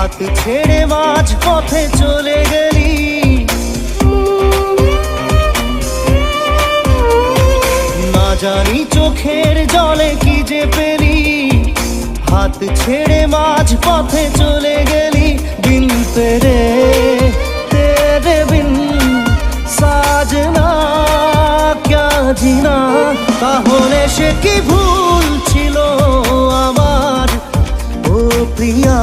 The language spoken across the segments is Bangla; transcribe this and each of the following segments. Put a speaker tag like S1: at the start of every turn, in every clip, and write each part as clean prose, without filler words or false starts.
S1: হাত ছেড়ে মাঝ পথে চলে গেলি, না জানি চোখের জলে কি যে পেলি। হাত ছেড়ে মাঝ পথে চলে গেলি, বিন তেরে তেরে বিন সাজনা ক্যা জিনা। তাহলে সে কি ভুল ছিল আমার, ও প্রিয়া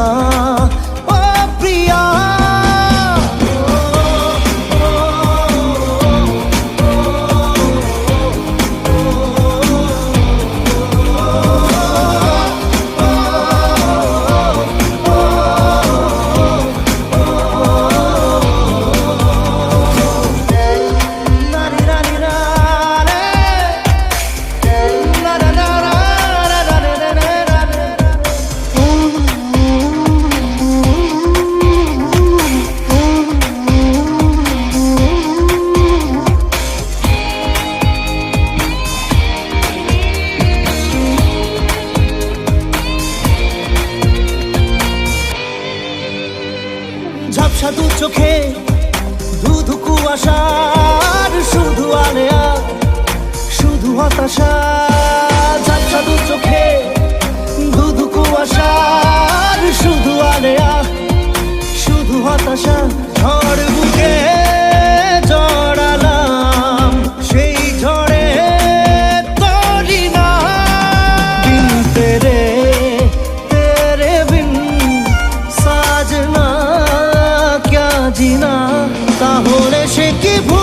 S1: ও প্রিয়া। ঝাপসা দু চোখে ধুধু কুয়াশার শুধু আলেয়া, শুধু হতাশা। ঝাপসা দু চোখে ধুধু কুয়াশার শুধু আলেয়া, শুধু হতাশা। ঝড় বুকে জড়ালাম, সেই ঝড়ে তরি না। বিন তেরে তেরে বিন সাজনা জিনা। তাহলে সে কি ভুল